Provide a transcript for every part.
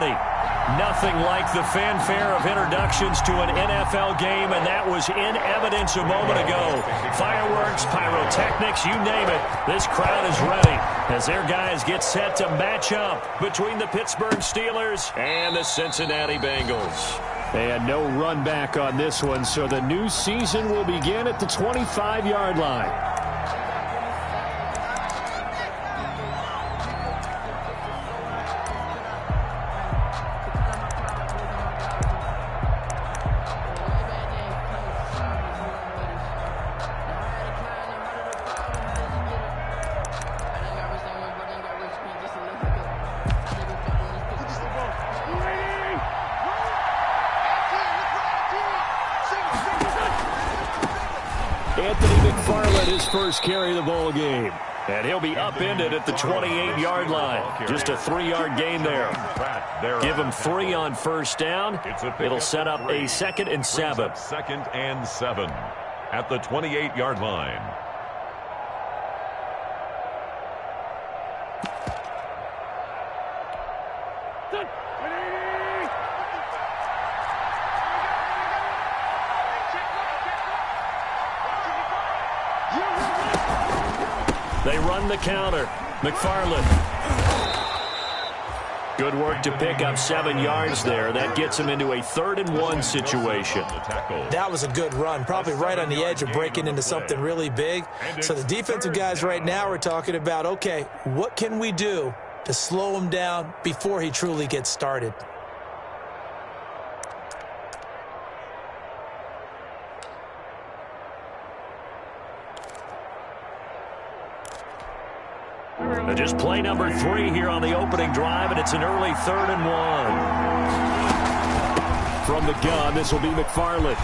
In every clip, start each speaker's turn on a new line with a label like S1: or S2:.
S1: ready. Nothing like the fanfare of introductions to an NFL game, and that was in evidence a moment ago. Fireworks, pyrotechnics, you name it. This crowd is ready as their guys get set to match up between the Pittsburgh Steelers and the Cincinnati Bengals. And no run back on this one, so the new season will begin at the 25-yard line. His first carry of the ball game. And he'll be upended at the 28-yard line. Just a 3-yard gain there. Give him 3 on first down. It'll set up a 2nd and 7.
S2: 2nd and 7 at the 28-yard line.
S1: They run the counter. McFarland. Good work to pick up 7 yards there. That gets him into a 3rd and 1 situation.
S3: That was a good run, probably right on the edge of breaking into something really big. So the defensive guys right now are talking about, okay, what can we do to slow him down before he truly gets started?
S1: Just play number 3 here on the opening drive, and it's an early 3rd and 1. From the gun, this will be McFarland.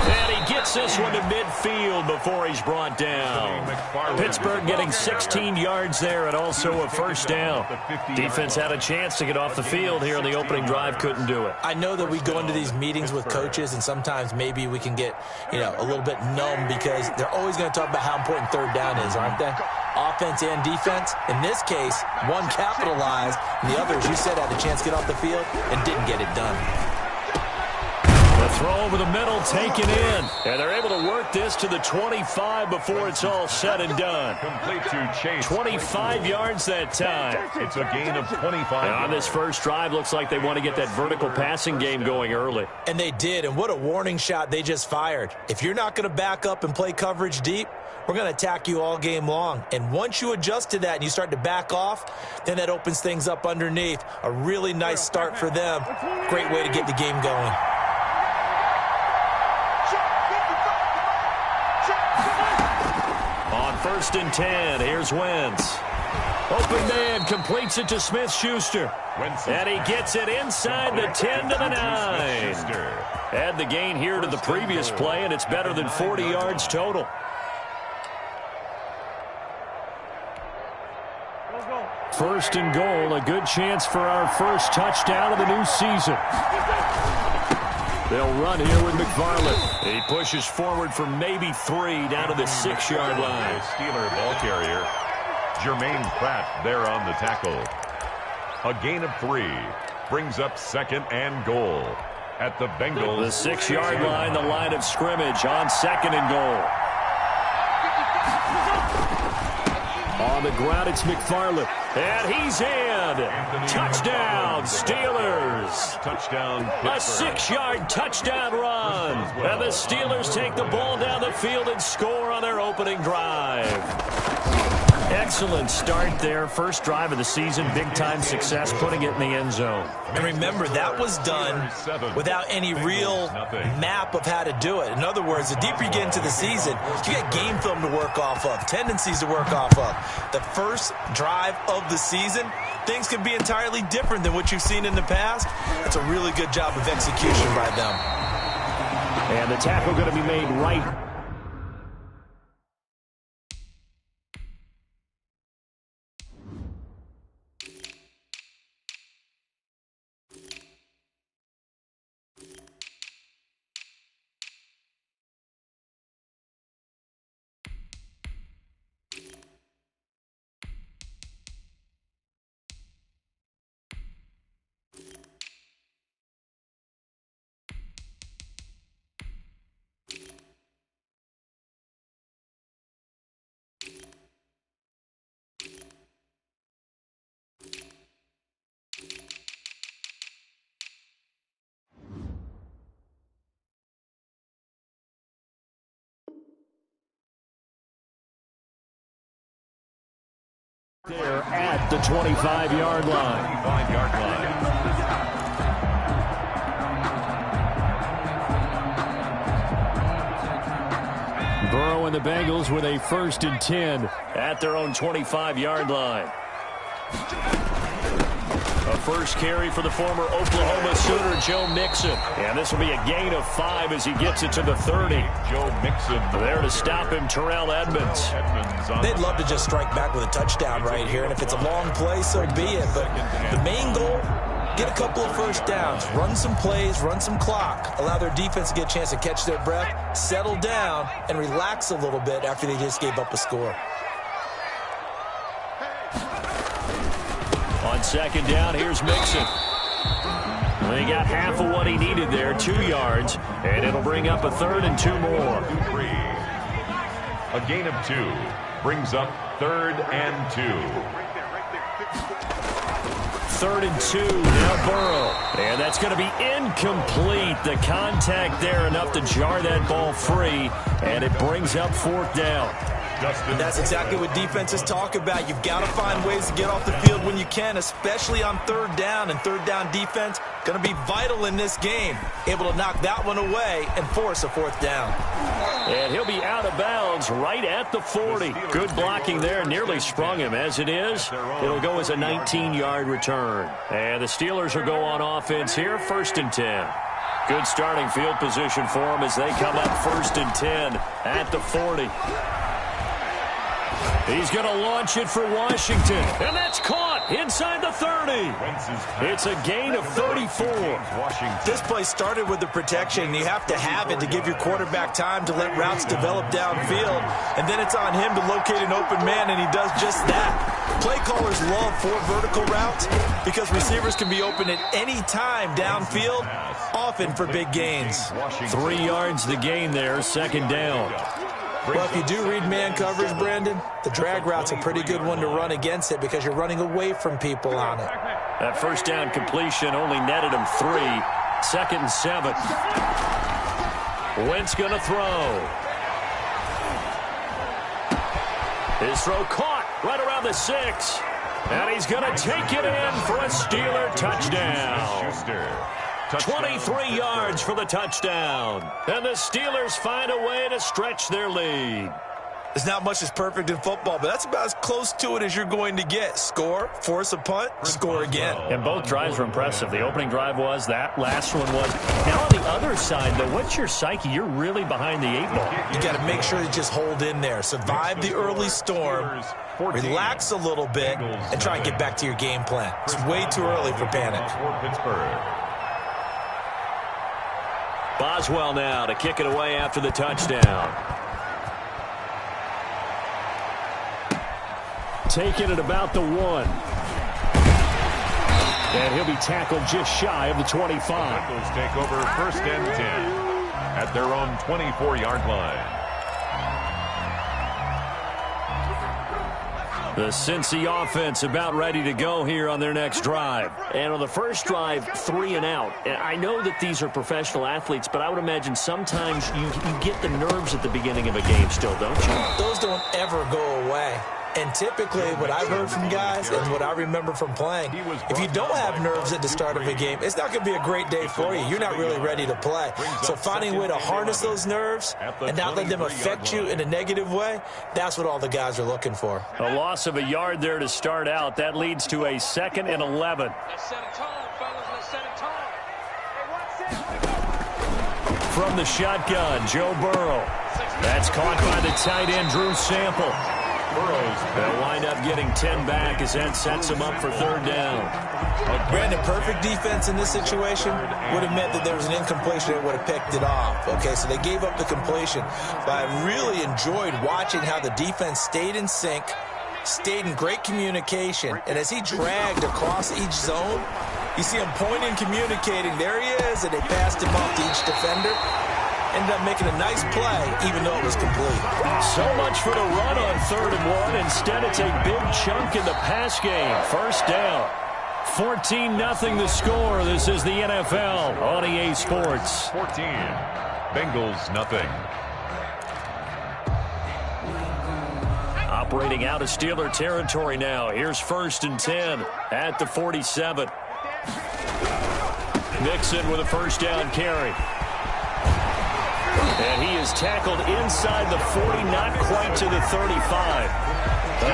S1: And he gets this one to midfield before he's brought down. Pittsburgh getting 16 yards there and also a first down. Defense had a chance to get off the field here on the opening drive, couldn't do it.
S3: I know that we go into these meetings with coaches, and sometimes maybe we can get, a little bit numb because they're always going to talk about how important 3rd down is, aren't they? Offense and defense. In this case, one capitalized, and the other, as you said, had a chance to get off the field and didn't get it done.
S1: The throw over the middle taken in. And they're able to work this to the 25 before it's all said and done.
S2: Complete to Chase.
S1: 25 yards that time.
S2: It's a gain of 25.
S1: And on this first drive, looks like they want to get that vertical passing game going early.
S3: And they did, and what a warning shot they just fired. If you're not going to back up and play coverage deep, we're going to attack you all game long. And once you adjust to that and you start to back off, then that opens things up underneath. A really nice start for them. Great way to get the game going.
S1: On 1st and 10, here's Wentz. Open man, completes it to Smith-Schuster. And he gets it inside the 10 to the 9. Add the gain here to the previous play, and it's better than 40 yards total. First and goal, a good chance for our first touchdown of the new season. They'll run here with McFarland. He pushes forward for maybe 3 down to the 6-yard line.
S2: Steeler ball carrier, Jermaine Pratt there on the tackle. A gain of 3 brings up 2nd and goal at the Bengals.
S1: The 6-yard line, the line of scrimmage on 2nd and goal. On the ground, it's McFarland. And he's in. Touchdown, Steelers.
S2: Touchdown.
S1: A 6-yard touchdown run. And the Steelers take the ball down the field and score on their opening drive. Excellent start there. First drive of the season. Big-time success, putting it in the end zone.
S3: And remember, that was done without any real map of how to do it. In other words, the deeper you get into the season, you got game film to work off of, tendencies to work off of. The first drive of the season, things can be entirely different than what you've seen in the past. That's a really good job of execution by them.
S1: And the tackle going to be made right There at the 25-yard line.
S2: 25-yard line.
S1: Burrow and the Bengals with a 1st and 10 at their own 25-yard line. A first carry for the former Oklahoma Sooner, Joe Mixon. And this will be a gain of 5 as he gets it to the 30.
S2: Joe Mixon.
S1: There to stop him, Terrell Edmonds.
S3: They'd love to just strike back with a touchdown right here. And if it's a long play, so be it. But the main goal, get a couple of first downs, run some plays, run some clock, allow their defense to get a chance to catch their breath, settle down, and relax a little bit after they just gave up a score.
S1: On 2nd down, here's Mixon. He got half of what he needed there, 2 yards, and it'll bring up a 3rd and 2 more.
S2: A gain of 2 brings up 3rd and 2.
S1: 3rd and 2, now Burrow. And that's going to be incomplete. The contact there enough to jar that ball free, and it brings up 4th down.
S3: And that's exactly what defenses talk about. You've got to find ways to get off the field when you can, especially on 3rd down. And 3rd down defense going to be vital in this game. Able to knock that one away and force a 4th down.
S1: And he'll be out of bounds right at the 40. Good blocking there. Nearly sprung him. As it is, it'll go as a 19-yard return. And the Steelers will go on offense here, 1st and 10. Good starting field position for them as they come up 1st and 10 at the 40. He's going to launch it for Washington. And that's caught inside the 30. It's a gain of 34.
S3: This play started with the protection. You have to have it to give your quarterback time to let routes develop downfield. And then it's on him to locate an open man, and he does just that. Play callers love 4 vertical routes because receivers can be open at any time downfield, often for big gains.
S1: 3 yards the gain there, 2nd down.
S3: Well, if you do read man coverage, Brandon, the drag route's a pretty good one to run against it because you're running away from people on it.
S1: That 1st down completion only netted him 3. 2nd and 7. Wentz going to throw. His throw caught right around the 6. And he's going to take it in for a Steeler touchdown. 23 yards for the touchdown. And the Steelers find a way to stretch their lead.
S3: There's not much that's perfect in football, but that's about as close to it as you're going to get. Score, force a punt, score again.
S1: And both drives were impressive. The opening drive was, that last one was. Now on the other side, though, what's your psyche? You're really behind the 8 ball.
S3: You got to make sure you just hold in there. Survive the early storm, relax a little bit, and try and get back to your game plan. It's way too early for panic.
S1: Boswell now to kick it away after the touchdown. Taking it about the 1. And he'll be tackled just shy of the 25.
S2: Bengals take over 1st and 10 at their own 24-yard line.
S1: The Cincy offense about ready to go here on their next drive. And on the first drive, 3 and out. I know that these are professional athletes, but I would imagine sometimes you get the nerves at the beginning of a game still, don't you?
S3: Those don't ever go away. And typically, what I've heard from guys and what I remember from playing, if you don't have nerves at the start of a game, it's not going to be a great day for you. You're not really ready to play. So finding a way to harness those nerves and not let them affect you in a negative way, that's what all the guys are looking for.
S1: A loss of a yard there to start out. That leads to a 2nd and 11. From the shotgun, Joe Burrow. That's caught by the tight end, Drew Sample. They'll wind up getting 10 back as that sets them up for 3rd down.
S3: Brandon, perfect defense in this situation would have meant that there was an incompletion that would have picked it off. Okay, so they gave up the completion. But I really enjoyed watching how the defense stayed in sync, stayed in great communication, and as he dragged across each zone, you see him pointing, communicating. There he is, and they passed him off to each defender. Ended up making a nice play, even though it was complete.
S1: So much for the run on 3rd and 1. Instead, it's a big chunk in the pass game. 1st down. 14-0 the score. This is the NFL on EA Sports.
S2: 14. Bengals, nothing.
S1: operating out of Steeler territory now. Here's 1st and 10 at the 47. Mixon with a first down carry. And he is tackled inside the 40, not quite to the 35.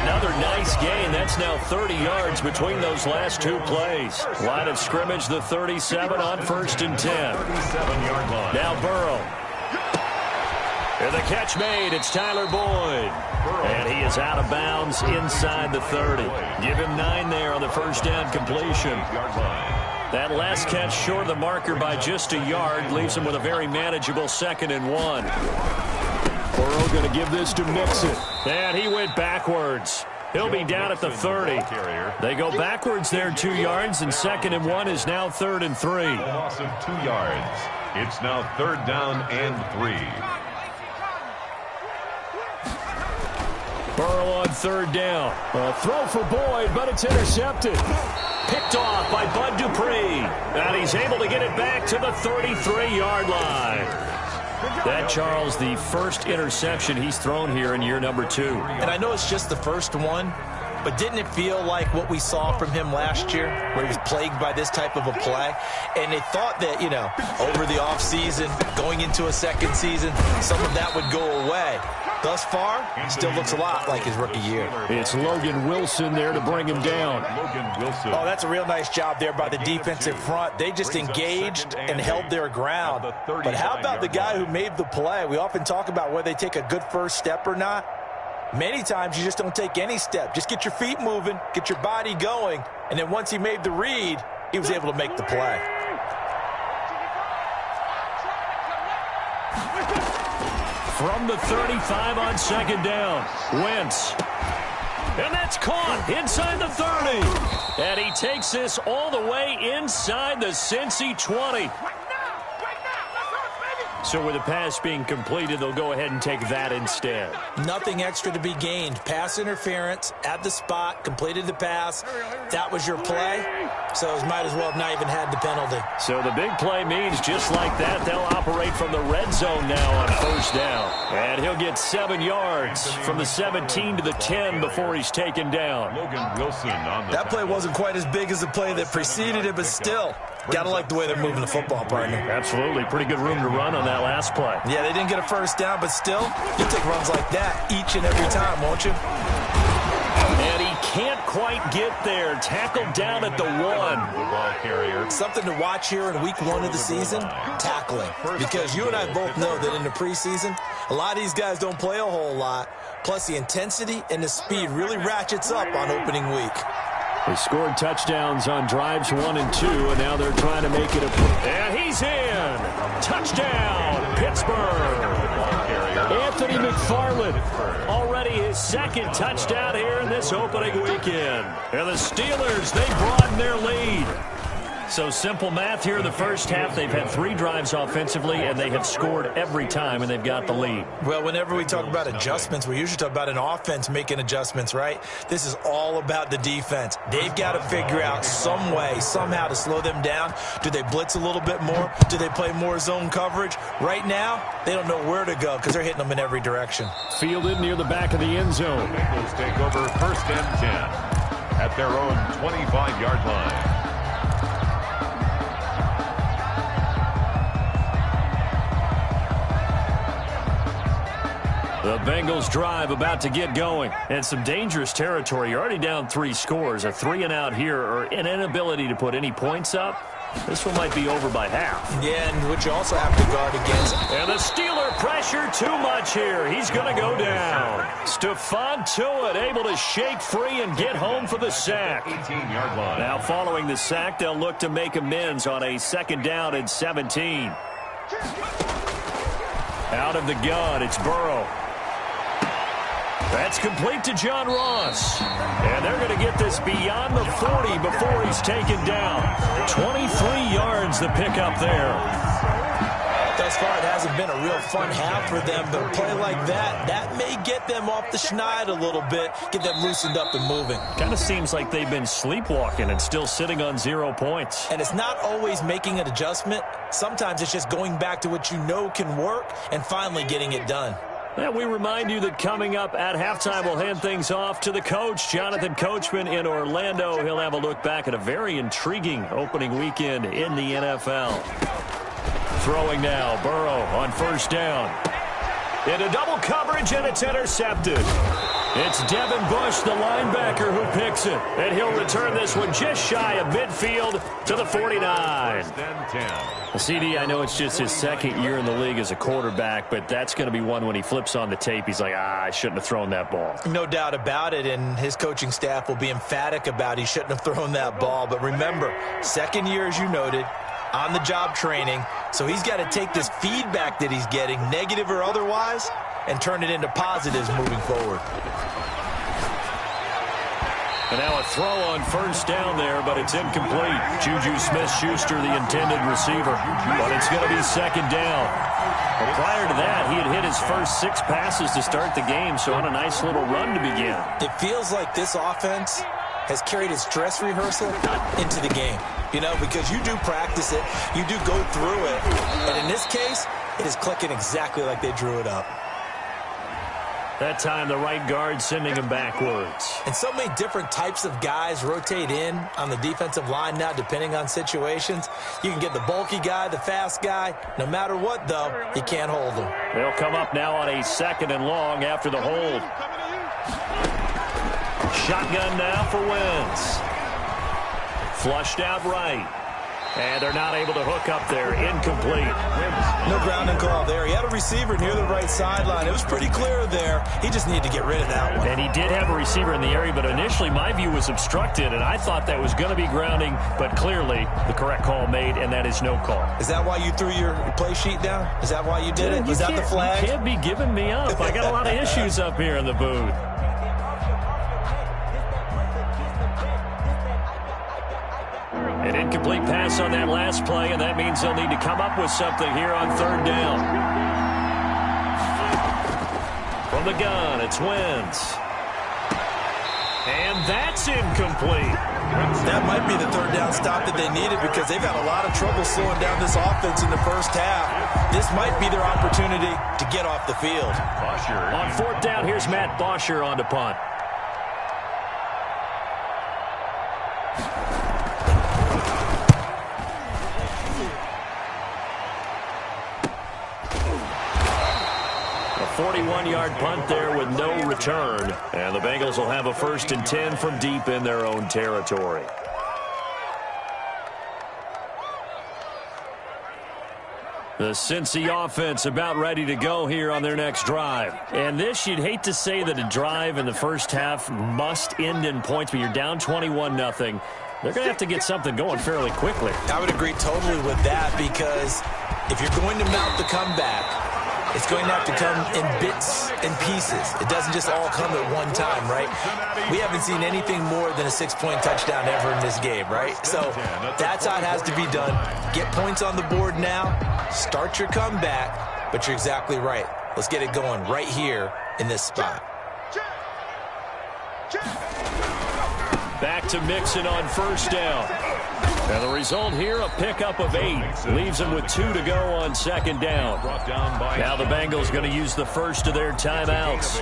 S1: Another nice gain. That's now 30 yards between those last two plays. Line of scrimmage, the 37 on 1st and 10. Now Burrow. And the catch made. It's Tyler Boyd. And he is out of bounds inside the 30. Give him 9 there on the first down completion. That last catch short of the marker by just a yard leaves him with a very manageable 2nd and 1. Burrow going to give this to Mixon. And he went backwards. He'll be down at the 30. They go backwards there 2 yards, and 2nd and 1 is now 3rd and 3.
S2: Loss of 2 yards. It's now 3rd down and 3.
S1: Burrow on 3rd down. A throw for Boyd, but it's intercepted. Picked off by Bud Dupree. And he's able to get it back to the 33-yard line. That, Charles, the first interception he's thrown here in year number 2.
S3: And I know it's just the first one, but didn't it feel like what we saw from him last year, where he was plagued by this type of a play? And they thought that, you know, over the offseason, going into a second season, some of that would go away. Thus far, still looks a lot like his rookie year.
S1: It's Logan Wilson there to bring him down.
S3: Oh, that's a real nice job there by the defensive front. They just engaged and held their ground. But how about the guy who made the play? We often talk about whether they take a good first step or not. Many times you just don't take any step. Just get your feet moving, get your body going, and then once he made the read, he was able to make the play.
S1: From the 35 on 2nd down, Wentz. And that's caught inside the 30. And he takes this all the way inside the Cincy 20. So with the pass being completed, they'll go ahead and take that instead.
S3: Nothing extra to be gained. Pass interference at the spot, completed the pass. That was your play. So it might as well have not even had the penalty.
S1: So the big play means just like that, they'll operate from the red zone now on 1st down. And he'll get 7 yards from the 17 to the 10 before he's taken down.
S2: Logan Wilson on the
S3: that play wasn't quite as big as the play that preceded it, but still, got to like the way they're moving the football, partner.
S1: Absolutely. Pretty good room to run on that last play.
S3: Yeah, they didn't get a first down, but still, you'll take runs like that each and every time, won't you?
S1: And he can't quite get there. Tackled down at the 1.
S2: ball carrier.
S3: Something to watch here in week 1 of the season, tackling. Because you and I both know that in the preseason, a lot of these guys don't play a whole lot. Plus, the intensity and the speed really ratchets up on opening week.
S1: They scored touchdowns on drives 1 and 2, and now they're trying to make it a... And he's in! Touchdown, Pittsburgh! Anthony McFarland, already his 2nd touchdown here in this opening weekend. And the Steelers, they broaden their lead. So simple math here in the first half. They've had 3 drives offensively, and they have scored every time, and they've got the lead.
S3: Well, whenever we talk about adjustments, we usually talk about an offense making adjustments, right? This is all about the defense. They've got to figure out some way, somehow to slow them down. Do they blitz a little bit more? Do they play more zone coverage? Right now, they don't know where to go because they're hitting them in every direction.
S1: Fielded near the back of the end zone.
S2: Bengals take over 1st and 10 at their own 25-yard line.
S1: The Bengals drive about to get going. And some dangerous territory. You're already down 3 scores. A 3 and out here, or an inability to put any points up. This one might be over by half.
S3: Yeah, and which you also have to guard against.
S1: And the Steeler pressure too much here. He's going to go down. Stephon Tuitt able to shake free and get home for the sack.
S2: 18-yard line.
S1: Now following the sack, they'll look to make amends on a 2nd down and 17. Out of the gun, it's Burrow. That's complete to John Ross. And they're going to get this beyond the 40 before he's taken down. 23 yards the pickup there.
S3: Thus far, it hasn't been a real fun half for them, but a play like that may get them off the schneid a little bit, get them loosened up and moving.
S1: Kind of seems like they've been sleepwalking and still sitting on 0 points.
S3: And it's not always making an adjustment. Sometimes it's just going back to what you know can work and finally getting it done.
S1: And we remind you that coming up at halftime, we'll hand things off to the coach, Jonathan Coachman in Orlando. He'll have a look back at a very intriguing opening weekend in the NFL. Throwing now, Burrow on first down. Into double coverage, and it's intercepted. It's Devin Bush, the linebacker, who picks it. And he'll return this one just shy of midfield to the 49. CD, I know it's just his second year in the league as a quarterback, but that's going to be one when he flips on the tape. He's like, I shouldn't have thrown that ball.
S3: No doubt about it, and his coaching staff will be emphatic about he shouldn't have thrown that ball. But remember, second year, as you noted, on-the-job training, so he's got to take this feedback that he's getting, negative or otherwise, and turn it into positives moving forward.
S1: And now a throw on first down there, but it's incomplete. Juju Smith-Schuster, the intended receiver, but it's going to be second down. Well, prior to that, he had hit his first 6 passes to start the game, so on a nice little run to begin.
S3: It feels like this offense has carried its dress rehearsal into the game. You know, because you do practice it, you do go through it, and in this case, it is clicking exactly like they drew it up.
S1: That time, the right guard sending him backwards.
S3: And so many different types of guys rotate in on the defensive line now, depending on situations. You can get the bulky guy, the fast guy. No matter what, though, you can't hold them.
S1: They'll come up now on a 2nd and long after the hold. Shotgun now for Wentz. Flushed out right. And they're not able to hook up there. Incomplete.
S3: No grounding call there. He had a receiver near the right sideline. It was pretty clear there. He just needed to get rid of that one.
S1: And he did have a receiver in the area, but initially my view was obstructed, and I thought that was going to be grounding, but clearly the correct call made, and that is no call.
S3: Is that why you threw your play sheet down? Is that why you did it? Was that the flag?
S1: You can't be giving me up. I got a lot of issues up here in the booth. An incomplete pass on that last play, and that means they'll need to come up with something here on 3rd down. From the gun, it's Wentz. And that's incomplete.
S3: That might be the 3rd down stop that they needed because they've had a lot of trouble slowing down this offense in the first half. This might be their opportunity to get off the field.
S1: On 4th down, here's Matt Bosher on to punt. A 41-yard punt there with no return. And the Bengals will have a 1st and 10 from deep in their own territory. The Cincy offense about ready to go here on their next drive. And this, you'd hate to say that a drive in the first half must end in points, but you're down 21-0. They're going to have to get something going fairly quickly.
S3: I would agree totally with that because if you're going to mount the comeback, it's going to have to come in bits and pieces. It doesn't just all come at one time, right? We haven't seen anything more than a 6-point touchdown ever in this game, right? So that's how it has to be done. Get points on the board now. Start your comeback, but you're exactly right. Let's get it going right here in this spot.
S1: Back to Mixon on 1st down. And the result here, a pickup of 8. Leaves them with 2 to go on 2nd down. Now the Bengals going to use the first of their timeouts,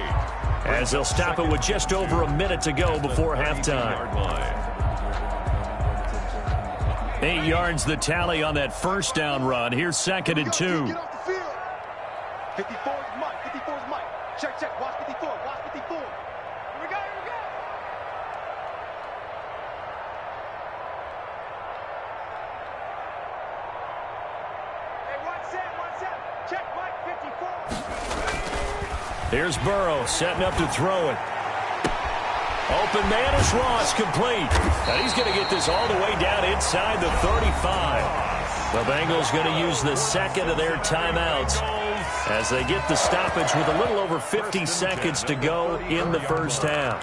S1: as they'll stop it with just over a minute to go before halftime. 8 yards the tally on that 1st down run. Here's 2nd and 2.
S4: 54 is Mike. 54 is Mike. Check, check. Watch 54. Watch 54. Here we go. Here we go. Hey, 1-7. Check Mike 54.
S1: Here's Burrow setting up to throw it. Open man is Ross, complete. And he's going to get this all the way down inside the 35. The Bengals going to use the 2nd of their timeouts as they get the stoppage with a little over 50 seconds to go in the first half.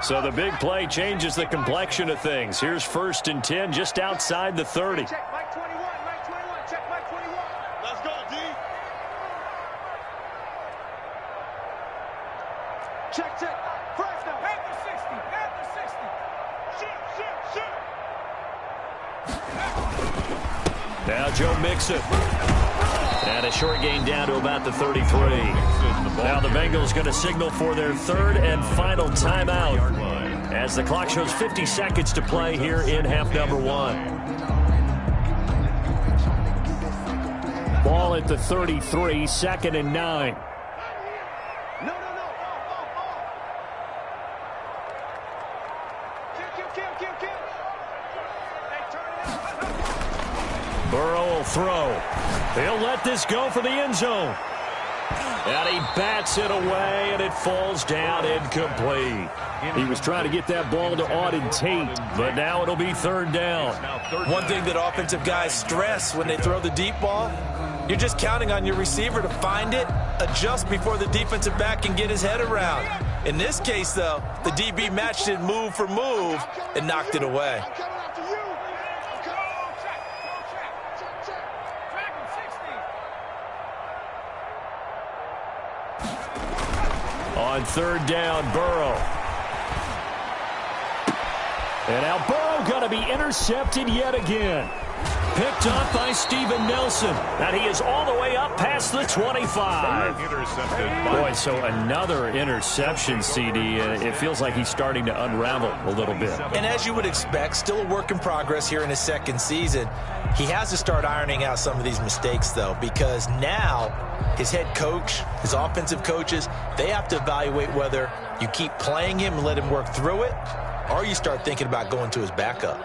S1: So the big play changes the complexion of things. Here's 1st and 10 just outside the 30.
S4: Check Mike 21. Mike 21. Check Mike 21. Let's go, D. Check, check. Fresno. Panther 60. Panther 60. Shoot.
S1: Now Joe Mixon. And a short gain down to about the 33. Now the Bengals going to signal for their third and final timeout as the clock shows 50 seconds to play here in half number 1. Ball at the 33, 2nd and 9. Burrow will throw. He'll let this go for the end zone. And he bats it away, and it falls down incomplete. He was trying to get that ball to Auden Tate, but now it'll be 3rd down.
S3: One thing that offensive guys stress when they throw the deep ball, you're just counting on your receiver to find it, adjust before the defensive back can get his head around. In this case, though, the DB matched it move for move and knocked it away.
S1: On 3rd down, Burrow. And now Burrow going to be intercepted yet again. Picked up by Steven Nelson. And he is all the way up past the 25. Boy, so another interception, CD. It feels like he's starting to unravel a little bit.
S3: And as you would expect, still a work in progress here in his 2nd season. He has to start ironing out some of these mistakes, though, because now his head coach, his offensive coaches, they have to evaluate whether you keep playing him and let him work through it, or you start thinking about going to his backup.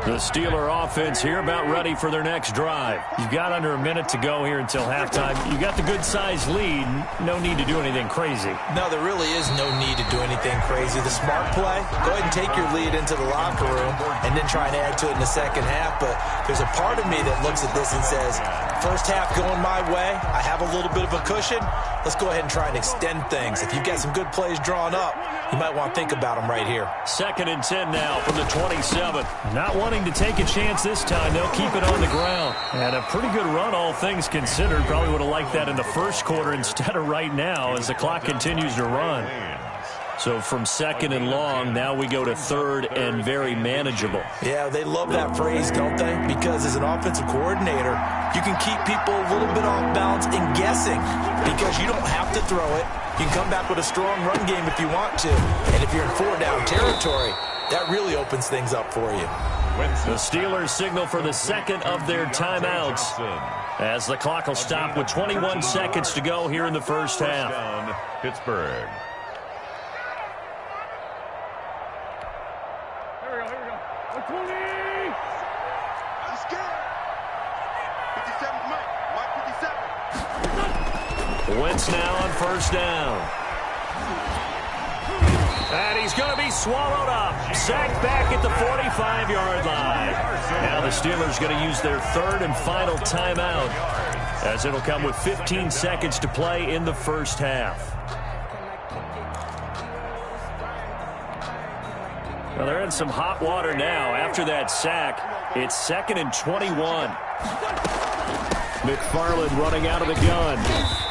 S1: The Steeler offense here about ready for their next drive. You've got under a minute to go here until halftime. You got the good-sized lead. No need to do anything crazy.
S3: No, there really is no need to do anything crazy. The smart play, go ahead and take your lead into the locker room and then try and add to it in the 2nd half. But there's a part of me that looks at this and says, first half going my way, I have a little bit of a cushion. Let's go ahead and try and extend things. If you've got some good plays drawn up, you might want to think about them right here.
S1: 2nd and 10 now from the 27. Not wanting to take a chance this time. They'll keep it on the ground. And a pretty good run, all things considered. Probably would have liked that in the 1st quarter instead of right now as the clock continues to run. So from 2nd and long, now we go to 3rd and very manageable.
S3: Yeah, they love that phrase, don't they? Because as an offensive coordinator, you can keep people a little bit off balance and guessing because you don't have to throw it. You can come back with a strong run game if you want to. And if you're in 4-down territory, that really opens things up for you.
S1: The Steelers signal for the 2nd of their timeouts as the clock will stop with 21 seconds to go here in the 1st half.
S2: Pittsburgh.
S4: Here we go. 20. I'm scared. 57 Mike 57.
S1: Wentz now on 1st down. And he's going to be swallowed up. Sacked back at the 45-yard line. Now the Steelers going to use their 3rd and final timeout as it'll come with 15 seconds to play in the 1st half. Well, they're in some hot water now. After that sack, it's 2nd and 21. McFarland running out of the gun.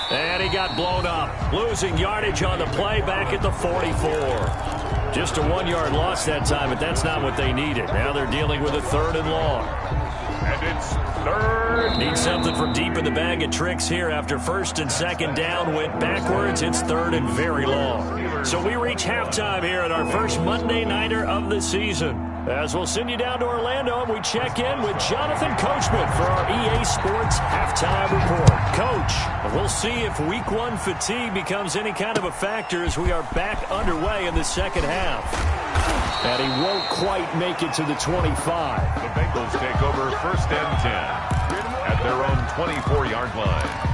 S1: And he got blown up. Losing yardage on the play back at the 44. Just a 1-yard loss that time, but that's not what they needed. Now they're dealing with a 3rd and long.
S2: And it's 3rd.
S1: Need something from deep in the bag of tricks here after 1st and 2nd down went backwards. It's 3rd and very long. So we reach halftime here at our first Monday Nighter of the season. As we'll send you down to Orlando and we check in with Jonathan Coachman for our EA Sports Halftime Report. Coach, we'll see if Week 1 fatigue becomes any kind of a factor as we are back underway in the 2nd half. And he won't quite make it to the 25.
S2: The Bengals take over 1st and 10 at their own 24-yard line.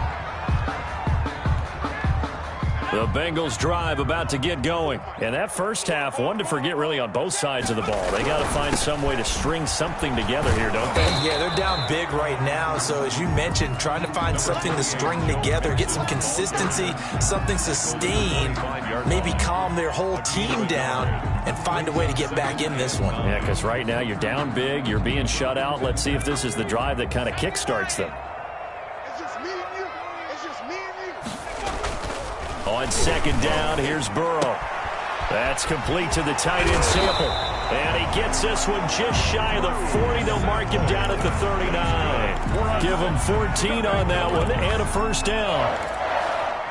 S1: The Bengals drive about to get going. And that 1st half, one to forget really on both sides of the ball. They got to find some way to string something together here, don't they?
S3: Yeah, they're down big right now. So as you mentioned, trying to find something to string together, get some consistency, something sustained, maybe calm their whole team down and find a way to get back in this one.
S1: Yeah, because right now you're down big, you're being shut out. Let's see if this is the drive that kind of kickstarts them.
S4: It's just me and you. It's just me and you.
S1: On 2nd down, here's Burrow. That's complete to the tight end sample. And he gets this one just shy of the 40. They'll mark him down at the 39. Give him 14 on that one and a first down.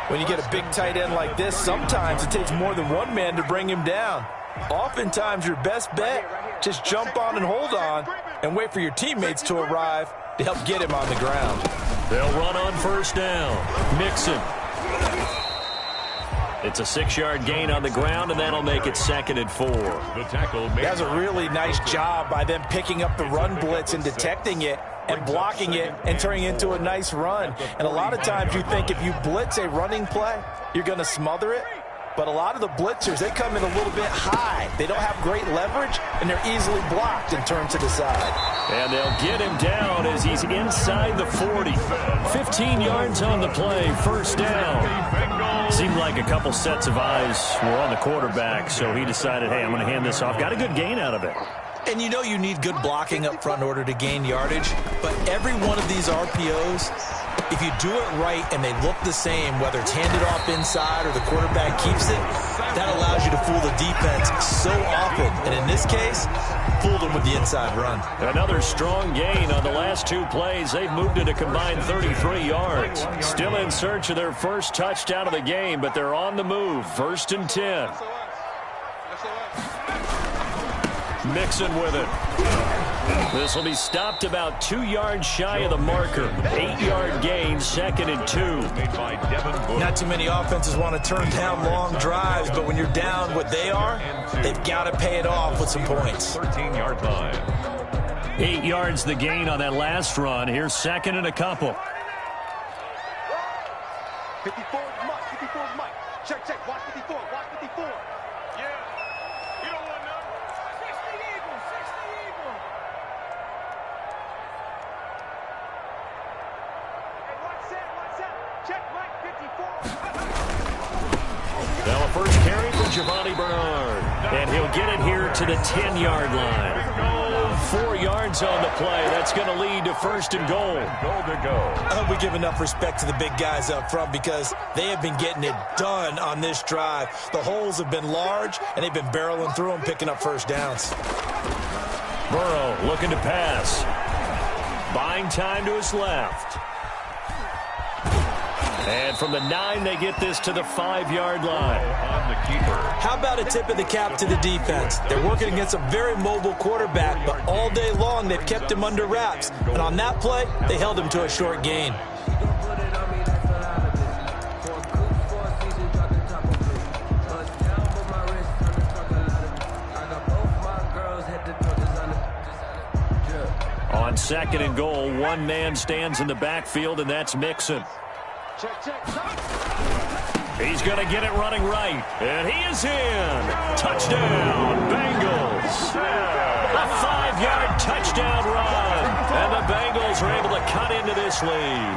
S3: When you get a big tight end like this, sometimes it takes more than one man to bring him down. Oftentimes, your best bet, just jump on and hold on and wait for your teammates to arrive to help get him on the ground.
S1: They'll run on first down. Mixon. It's a 6-yard gain on the ground, and that'll make it 2nd and 4.
S2: The tackle made.
S3: That's a really nice job by them picking up the run blitz and detecting it and blocking it and turning it into a nice run. And a lot of times you think if you blitz a running play, you're going to smother it. But a lot of the blitzers, they come in a little bit high. They don't have great leverage, and they're easily blocked and turned to the side.
S1: And they'll get him down as he's inside the 40. 15 yards on the play, first down. Seemed like a couple sets of eyes were on the quarterback, so he decided, hey, I'm going to hand this off. Got a good gain out of it.
S3: And you know you need good blocking up front in order to gain yardage, but every one of these RPOs, if you do it right and they look the same, whether it's handed off inside or the quarterback keeps it, that allows you to fool the defense so often. And in this case, fooled them with the inside run.
S1: Another strong gain on the last 2 plays. They've moved it a combined 33 yards. Still in search of their first touchdown of the game, but they're on the move. 1st and 10. Mixon with it. This will be stopped about 2 yards shy of the marker. 8-yard gain, 2nd and 2.
S3: Not too many offenses want to turn down long drives, but when you're down what they are, they've got to pay it off with some points.
S2: 13-yard line.
S1: 8 yards the gain on that last run. Here's 2nd and a couple.
S4: 54 is Mike. 54 is Mike. Check, check. Watch 54. Watch 54. Yeah. You don't want none. 60 Eagles. 60 Eagles. Hey, what's that? What's that? Check, Mike. 54.
S1: Now a first carry for Giovanni Bernard. And he'll get it here to the 10-yard line. 4 yards on the play. That's going to lead to 1st and goal.
S2: Goal to go.
S3: I hope we give enough respect to the big guys up front because they have been getting it done on this drive. The holes have been large, and they've been barreling through them, picking up first downs.
S1: Burrow looking to pass. Buying time to his left. And from the 9, they get this to the 5-yard line.
S2: On the keeper.
S3: How about a tip of the cap to the defense? They're working against a very mobile quarterback, but all day long they've kept him under wraps. And on that play, they held him to a short gain.
S1: On 2nd and goal, one man stands in the backfield, and that's Mixon.
S4: Check, check.
S1: He's going to get it running right. And he is in. Touchdown, Bengals. A 5-yard touchdown run. And the Bengals are able to cut into this lead.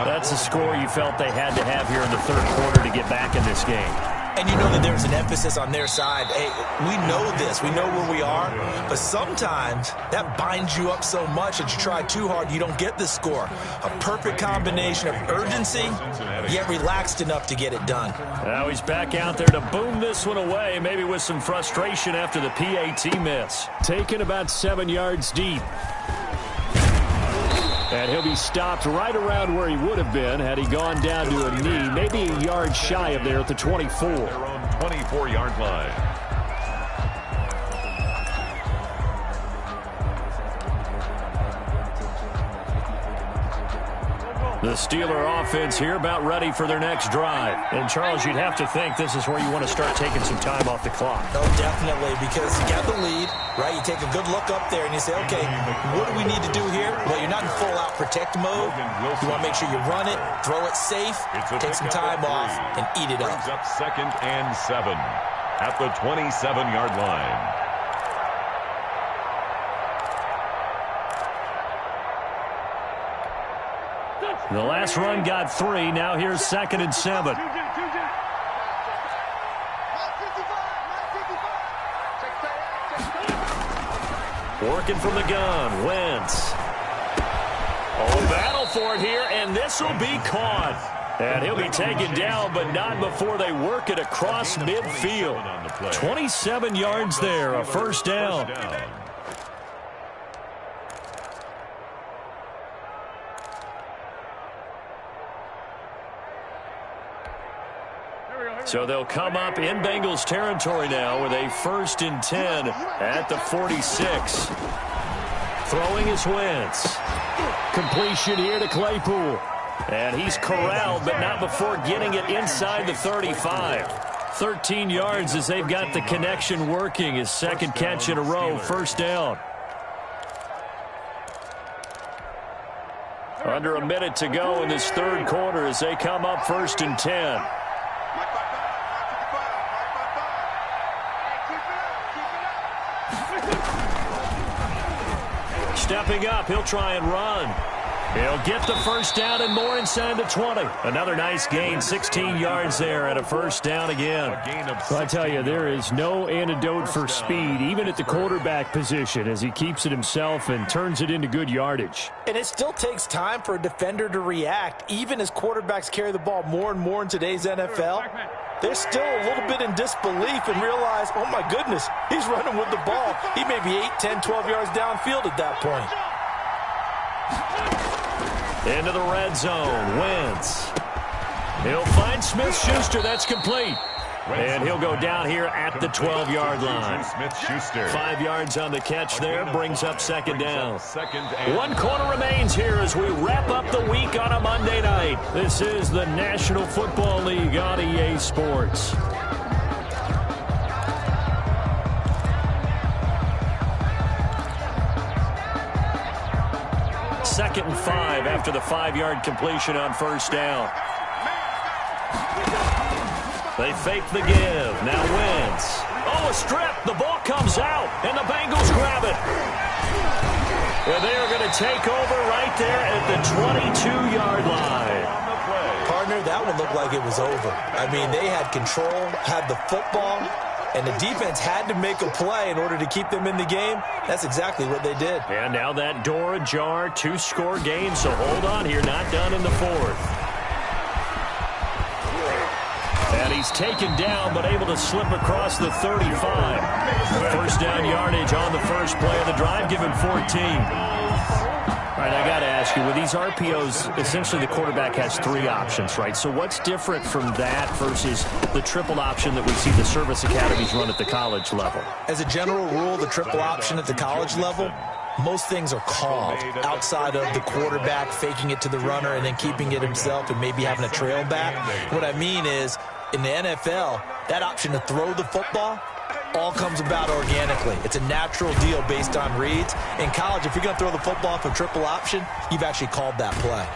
S1: That's a score you felt they had to have here in the 3rd quarter to get back in this game.
S3: And you know that there's an emphasis on their side. Hey, we know this. We know where we are. But sometimes that binds you up so much that you try too hard, you don't get the score. A perfect combination of urgency, yet relaxed enough to get it done.
S1: Now he's back out there to boom this one away, maybe with some frustration after the PAT miss. Taken about 7 yards deep. And he'll be stopped right around where he would have been had he gone down to a knee, maybe a yard shy of there at the 24.
S2: Their own 24-yard line.
S1: The Steeler offense here about ready for their next drive. And, Charles, you'd have to think this is where you want to start taking some time off the clock.
S3: Oh, definitely, because you got the lead, right? You take a good look up there and you say, okay, what do we need to do here? Well, you're not in full-out protect mode. You want to make sure you run it, throw it safe, take some time off, and eat it up.
S2: Brings up 2nd and 7 at the 27-yard line.
S1: The last run got 3. Now here's 2nd and 7. Working from the gun. Wentz. Oh, battle for it here, and this will be caught. And he'll be taken down, but not before they work it across midfield. 27 yards there, a first down. So they'll come up in Bengals territory now with a 1st and 10 at the 46. Throwing is Wentz. Completion here to Claypool. And he's corralled, but not before getting it inside the 35. 13 yards as they've got the connection working. His second catch in a row, first down. Under a minute to go in this third quarter as they come up 1st and 10. Stepping up, he'll try and run. He'll get the first down and more inside the 20. Another nice gain, 16 yards there and a first down again.
S5: Well, I tell you, there is no antidote for speed, even at the quarterback position, as he keeps it himself and turns it into good yardage.
S3: And it still takes time for a defender to react, even as quarterbacks carry the ball more and more in today's NFL. They're still a little bit in disbelief and realize, oh my goodness, he's running with the ball. He may be 8, 10, 12 yards downfield at that point.
S1: Into the red zone, Wentz. He'll find Smith-Schuster, that's complete. And he'll go down here at the 12-yard line. 5 yards on the catch there, brings up second down. 1 quarter remains here as we wrap up the week on a Monday night. This is the National Football League on EA Sports. Second and 5 after the 5-yard completion on first down. They fake the give. Now Wentz. Oh, a strip. The ball comes out, and the Bengals grab it. And they are going to take over right there at the 22-yard line.
S3: Partner, that one looked like it was over. I mean, they had control, had the football, and the defense had to make a play in order to keep them in the game. That's exactly what they did.
S1: And now that door ajar, 2-score game, so hold on here, not done in the fourth. And he's taken down, but able to slip across the 35. First down yardage on the first play of the drive, given 14. All right, I got to ask you, with these RPOs, essentially the quarterback has 3 options, right? So what's different from that versus the triple option that we see the service academies run at the college level?
S3: As a general rule, the triple option at the college level, most things are called outside of the quarterback faking it to the runner and then keeping it himself and maybe having a trail back. What I mean is, in the NFL, that option to throw the football all comes about organically. It's a natural deal based on reads. In college, if you're going to throw the football for triple option, you've actually called that play.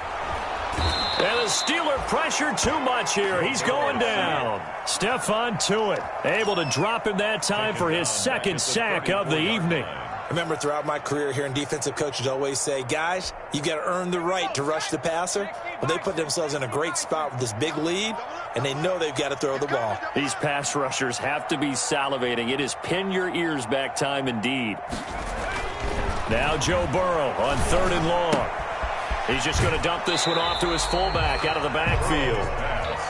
S1: And the Steeler pressure too much here. He's going down. Stephon Tuitt able to drop him that time for his second sack of the evening.
S3: I remember throughout my career hearing defensive coaches always say, guys, you got to earn the right to rush the passer. Well, they put themselves in a great spot with this big lead, and they know they've got to throw the ball.
S1: These pass rushers have to be salivating. It is pin your ears back time indeed. Now Joe Burrow on 3rd and long. He's just going to dump this one off to his fullback out of the backfield.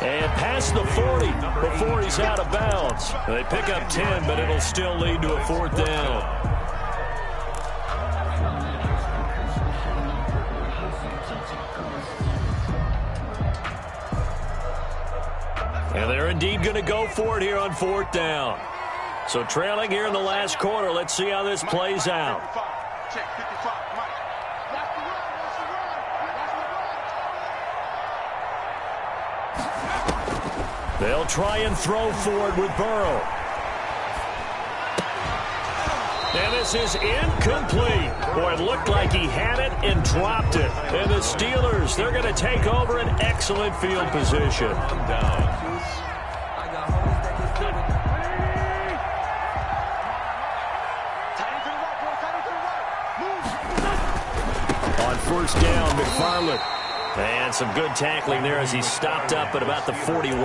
S1: And past the 40 before he's out of bounds. They pick up 10, but it'll still lead to a 4th down. And they're indeed going to go for it here on 4th down. So trailing here in the last quarter. Let's see how this plays out. They'll try and throw forward with Burrow. And this is incomplete. Boy, it looked like he had it and dropped it. And the Steelers, they're going to take over an excellent field position. On first down, McFarland. And some good tackling there as he stopped up at about the 41.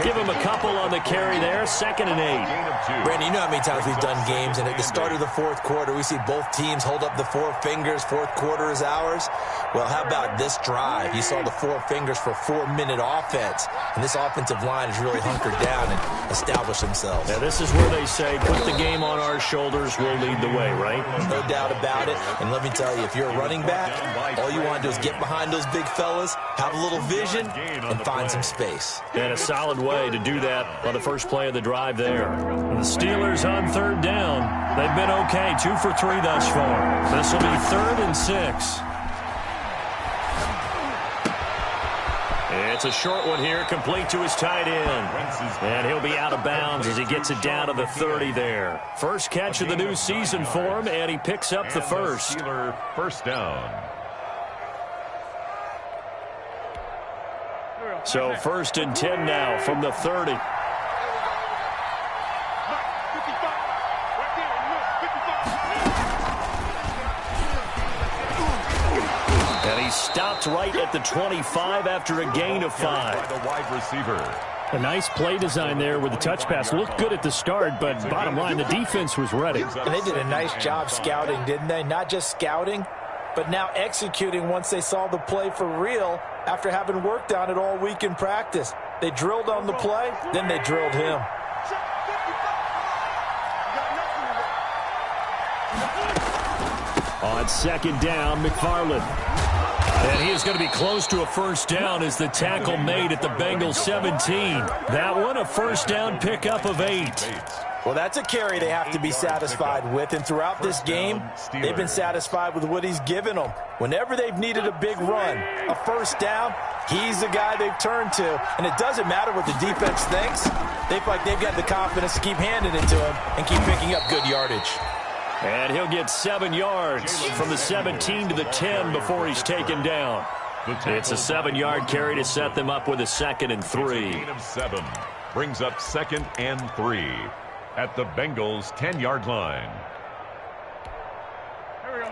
S1: Give him a couple on the carry there, 2nd and 8.
S3: Brandon, you know how many times we've done games, and at the start of the 4th quarter, we see both teams hold up the 4 fingers, 4th quarter is ours. Well, how about this drive? You saw the four fingers for 4-minute offense, and this offensive line has really hunkered down and established themselves.
S1: Now, this is where they say, put the game on our shoulders, we'll lead the way, right?
S3: No doubt about it. And let me tell you, if you're a running back, all you want to do is get behind those big fellas, have a little vision, and find some space.
S1: And a solid way to do that on the first play of the drive there. The Steelers on third down. They've been okay, 2 for 3 thus far. This will be 3rd and 6. It's a short one here, complete to his tight end. And he'll be out of bounds as he gets it down to the 30 there. First catch of the new season for him, and he picks up the first.
S2: Steeler first down.
S1: So 1st and 10 now from the 30. And he stopped right at the 25 after a gain of 5.
S2: By the wide receiver.
S5: A nice play design there with the touch pass. Looked good at the start, but bottom line, the defense was ready.
S3: And they did a nice job scouting, didn't they? Not just scouting, but now executing once they saw the play for real after having worked on it all week in practice. They drilled on the play, then they drilled him.
S5: On 2nd down, McFarland.
S1: And he is going to be close to a first down as the tackle made at the Bengals 17. That one, a first down pickup of 8.
S3: Well, that's a carry they have to be satisfied with. And throughout this game, they've been satisfied with what he's given them. Whenever they've needed a big run, a first down, he's the guy they've turned to. And it doesn't matter what the defense thinks. They feel like they've got the confidence to keep handing it to him and keep picking up good yardage.
S1: And he'll get 7 yards from the 17 to the 10 before he's taken down. It's a 7-yard carry to set them up with a 2nd and 3.
S2: Gain of 7 brings up 2nd and 3 at the Bengals' 10-yard line.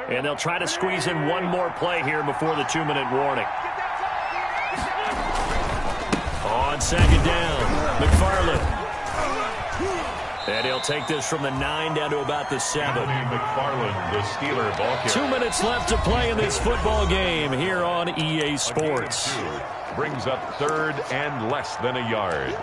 S1: And they'll try to squeeze in one more play here before the 2-minute warning. On 2nd down, McFarland. And he'll take this from the 9 down to about the 7.
S2: McFarland, the Steeler ball carrier.
S1: 2 minutes left to play in this football game here on EA Sports.
S2: Brings up 3rd and less than a yard.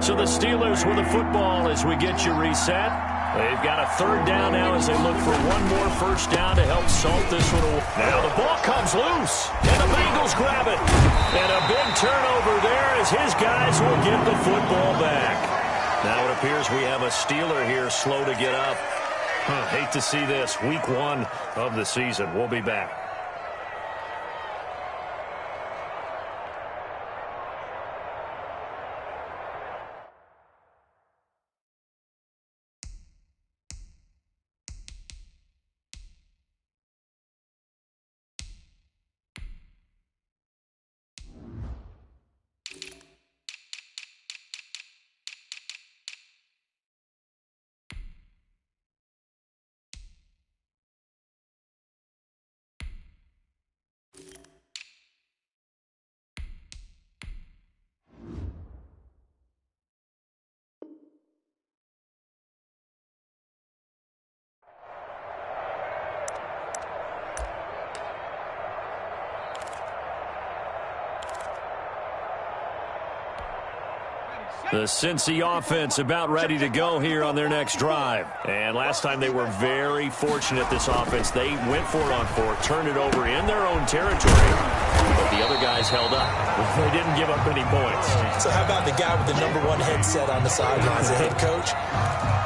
S1: So the Steelers with the football as we get you reset. They've got a 3rd down now as they look for one more first down to help salt this one away. Now the ball comes loose, and the Bengals grab it. And a big turnover there as his guys will get the football back. Now it appears we have a Steeler here slow to get up. Hate to see this. Week 1 of the season. We'll be back. The Cincy offense about ready to go here on their next drive. And last time they were very fortunate, this offense. They went for it on 4th, turned it over in their own territory. But the other guys held up. They didn't give up any points.
S3: So how about the guy with the #1 headset on the sidelines, the head coach?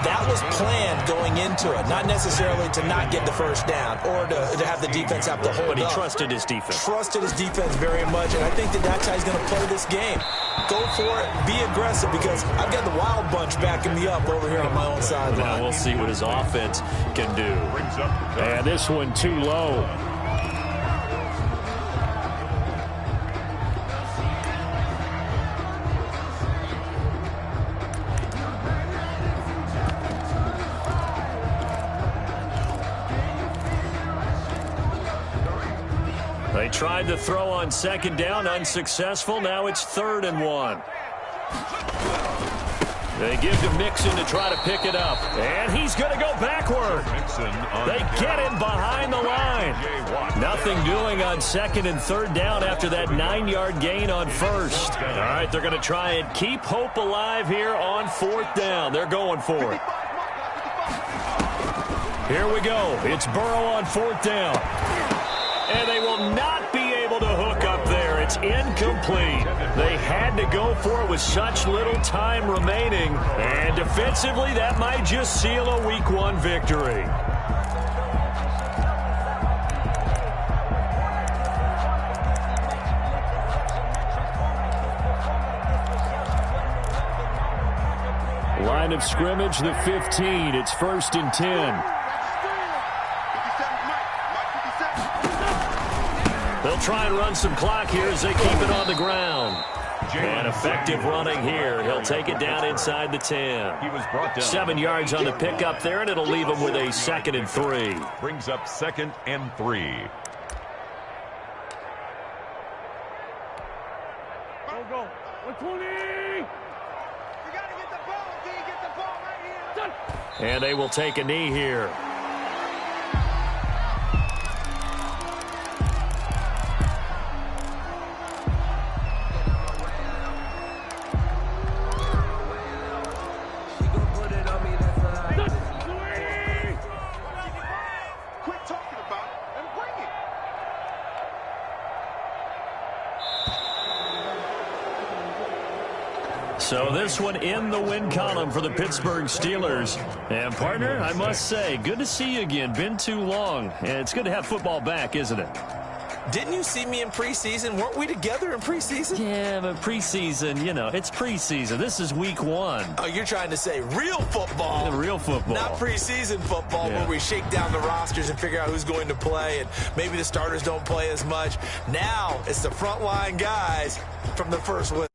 S3: That was planned going into it, not necessarily to not get the first down or to have the defense have to hold up.
S1: But he trusted his defense.
S3: Trusted his defense very much, and I think that's how he's going to play this game. Go for it, be aggressive, because I've got the wild bunch backing me up over here on my own sideline.
S1: Now we'll see what his offense can do.
S5: And this one too low.
S1: tried to throw on second down, unsuccessful. Now it's 3rd and 1. They give to Mixon to try to pick it up. And he's going to go backward. They get him behind the line. Nothing doing on 2nd and 3rd down after that 9-yard gain on 1st. All right, they're going to try and keep hope alive here on 4th down. They're going for it. Here we go. It's Burrow on 4th down. And they will not be able to hook up there. It's incomplete. They had to go for it with such little time remaining. And defensively, that might just seal a Week 1 victory. Line of scrimmage, the 15. It's 1st and 10. They'll try and run some clock here as they keep it on the ground. And effective running here. He'll take it down inside the 10.
S2: He was brought down.
S1: 7 yards on the pickup there, and it'll leave him with a 2nd and 3.
S2: Brings up 2nd and 3.
S4: Go. 120. You got to get the ball, D. Get the ball right here.
S1: And they will take a knee here. So this one in the win column for the Pittsburgh Steelers. And, partner, I must say, good to see you again. Been too long. And it's good to have football back, isn't it?
S3: Didn't you see me in preseason? Weren't we together in preseason?
S1: Yeah, but preseason, you know, it's preseason. This is Week 1.
S3: Oh, you're trying to say real football.
S1: Real football.
S3: Not preseason football where we shake down the rosters and figure out who's going to play, and maybe the starters don't play as much. Now it's the frontline guys from the first win.